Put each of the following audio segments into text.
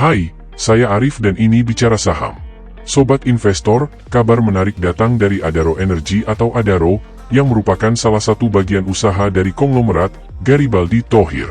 Hai, saya Arif dan ini Bicara Saham. Sobat investor, kabar menarik datang dari Adaro Energy atau Adaro, yang merupakan salah satu bagian usaha dari konglomerat Garibaldi Thohir.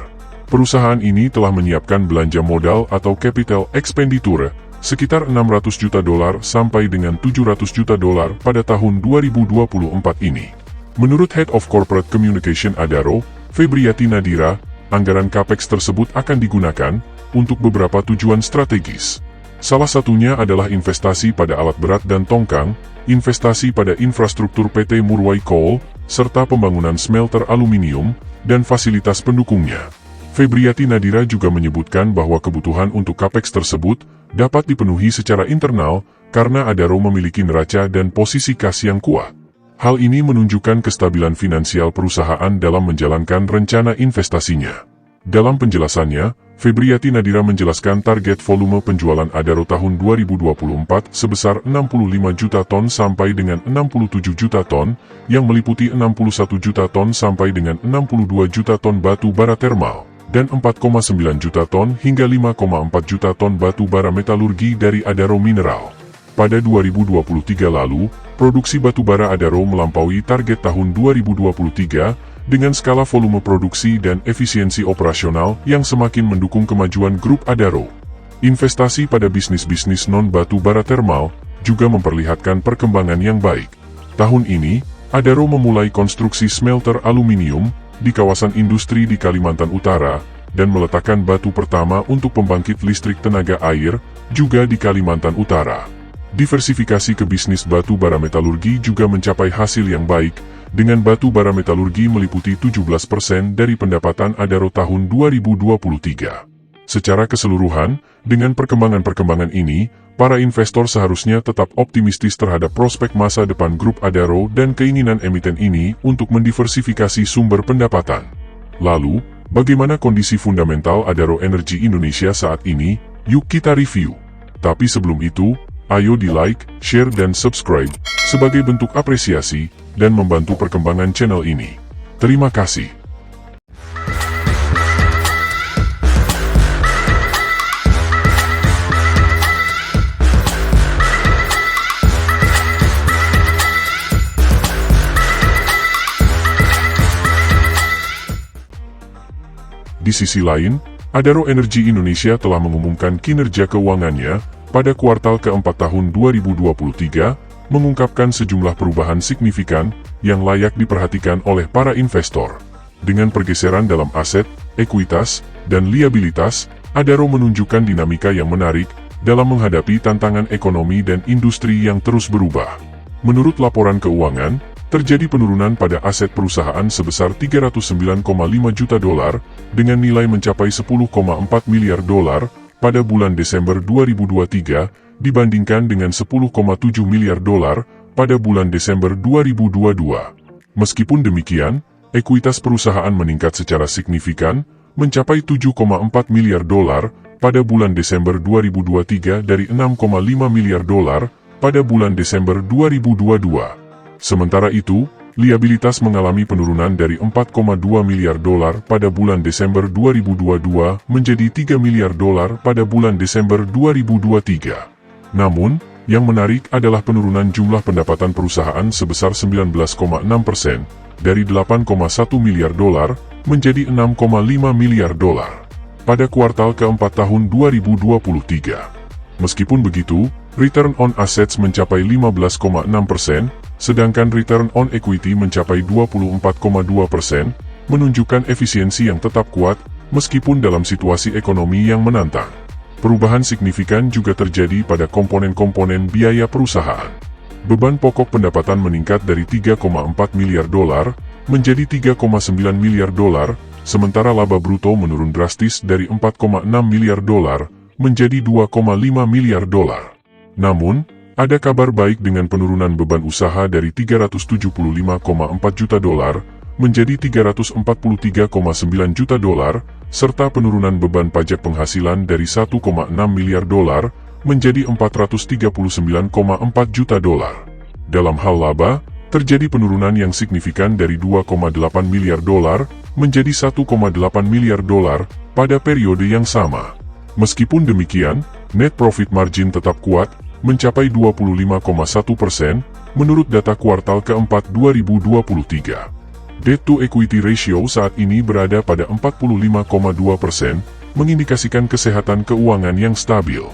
Perusahaan ini telah menyiapkan belanja modal atau capital expenditure sekitar 600 juta dolar sampai dengan 700 juta dolar pada tahun 2024 ini. Menurut Head of Corporate Communication Adaro, Febriati Nadira, anggaran capex tersebut akan digunakan untuk beberapa tujuan strategis. Salah satunya adalah investasi pada alat berat dan tongkang, investasi pada infrastruktur PT Murwai Coal, serta pembangunan smelter aluminium, dan fasilitas pendukungnya. Febriati Nadira juga menyebutkan bahwa kebutuhan untuk capex tersebut dapat dipenuhi secara internal karena Adaro memiliki neraca dan posisi kas yang kuat. Hal ini menunjukkan kestabilan finansial perusahaan dalam menjalankan rencana investasinya. Dalam penjelasannya, Febriati Nadira menjelaskan target volume penjualan Adaro tahun 2024 sebesar 65 juta ton sampai dengan 67 juta ton, yang meliputi 61 juta ton sampai dengan 62 juta ton batu bara termal, dan 4,9 juta ton hingga 5,4 juta ton batu bara metalurgi dari Adaro Mineral. Pada 2023 lalu, produksi batu bara Adaro melampaui target tahun 2023, dengan skala volume produksi dan efisiensi operasional yang semakin mendukung kemajuan grup Adaro. Investasi pada bisnis-bisnis non-batu bara termal juga memperlihatkan perkembangan yang baik. Tahun ini, Adaro memulai konstruksi smelter aluminium di kawasan industri di Kalimantan Utara dan meletakkan batu pertama untuk pembangkit listrik tenaga air juga di Kalimantan Utara. Diversifikasi ke bisnis batu bara metalurgi juga mencapai hasil yang baik, dengan batu bara metalurgi meliputi 17% dari pendapatan Adaro tahun 2023. Secara keseluruhan, dengan perkembangan-perkembangan ini, para investor seharusnya tetap optimistis terhadap prospek masa depan grup Adaro dan keinginan emiten ini untuk mendiversifikasi sumber pendapatan. Lalu, bagaimana kondisi fundamental Adaro Energy Indonesia saat ini? Yuk kita review. Tapi sebelum itu, ayo di like, share dan subscribe, sebagai bentuk apresiasi, dan membantu perkembangan channel ini. Terima kasih. Di sisi lain, Adaro Energy Indonesia telah mengumumkan kinerja keuangannya pada kuartal keempat tahun 2023, mengungkapkan sejumlah perubahan signifikan yang layak diperhatikan oleh para investor. Dengan pergeseran dalam aset, ekuitas, dan liabilitas, Adaro menunjukkan dinamika yang menarik dalam menghadapi tantangan ekonomi dan industri yang terus berubah. Menurut laporan keuangan, terjadi penurunan pada aset perusahaan sebesar 309,5 juta dolar dengan nilai mencapai 10,4 miliar dolar pada bulan Desember 2023, dibandingkan dengan 10,7 miliar dolar pada bulan Desember 2022. Meskipun demikian, ekuitas perusahaan meningkat secara signifikan, mencapai 7,4 miliar dolar pada bulan Desember 2023 dari 6,5 miliar dolar pada bulan Desember 2022. Sementara itu, liabilitas mengalami penurunan dari 4,2 miliar dolar pada bulan Desember 2022 menjadi 3 miliar dolar pada bulan Desember 2023. Namun, yang menarik adalah penurunan jumlah pendapatan perusahaan sebesar 19,6%, dari 8,1 miliar dolar menjadi 6,5 miliar dolar pada kuartal keempat tahun 2023. Meskipun begitu, return on assets mencapai 15,6%, sedangkan return on equity mencapai 24,2%, menunjukkan efisiensi yang tetap kuat, meskipun dalam situasi ekonomi yang menantang. Perubahan signifikan juga terjadi pada komponen-komponen biaya perusahaan. Beban pokok pendapatan meningkat dari 3,4 miliar dolar menjadi 3,9 miliar dolar, sementara laba bruto menurun drastis dari 4,6 miliar dolar menjadi 2,5 miliar dolar. Namun, ada kabar baik dengan penurunan beban usaha dari 375,4 juta dolar menjadi 343,9 juta dolar, serta penurunan beban pajak penghasilan dari 1,6 miliar dolar menjadi 439,4 juta dolar. Dalam hal laba, terjadi penurunan yang signifikan dari 2,8 miliar dolar menjadi 1,8 miliar dolar pada periode yang sama. Meskipun demikian, net profit margin tetap kuat, mencapai 25,1% menurut data kuartal keempat 2023. Debt to equity ratio saat ini berada pada 45,2%, mengindikasikan kesehatan keuangan yang stabil.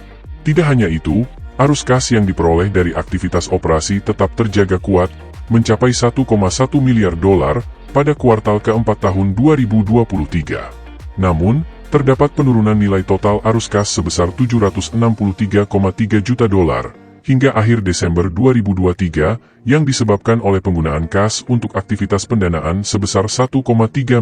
Tidak hanya itu, arus kas yang diperoleh dari aktivitas operasi tetap terjaga kuat, mencapai 1,1 miliar dolar pada kuartal keempat tahun 2023. Namun, terdapat penurunan nilai total arus kas sebesar 763,3 juta dolar hingga akhir Desember 2023 yang disebabkan oleh penggunaan kas untuk aktivitas pendanaan sebesar 1,3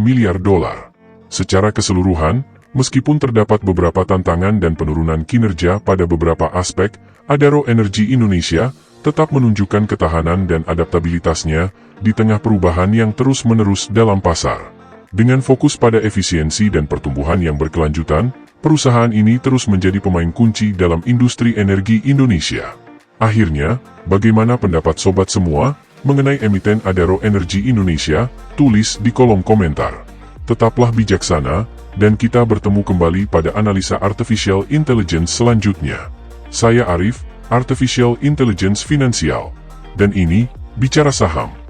miliar dolar. Secara keseluruhan, meskipun terdapat beberapa tantangan dan penurunan kinerja pada beberapa aspek, Adaro Energi Indonesia tetap menunjukkan ketahanan dan adaptabilitasnya di tengah perubahan yang terus-menerus dalam pasar. Dengan fokus pada efisiensi dan pertumbuhan yang berkelanjutan, perusahaan ini terus menjadi pemain kunci dalam industri energi Indonesia. Akhirnya, bagaimana pendapat sobat semua mengenai emiten Adaro Energi Indonesia? Tulis di kolom komentar. Tetaplah bijaksana, dan kita bertemu kembali pada analisa Artificial Intelligence selanjutnya. Saya Arif, Artificial Intelligence Finansial. Dan ini, Bicara Saham.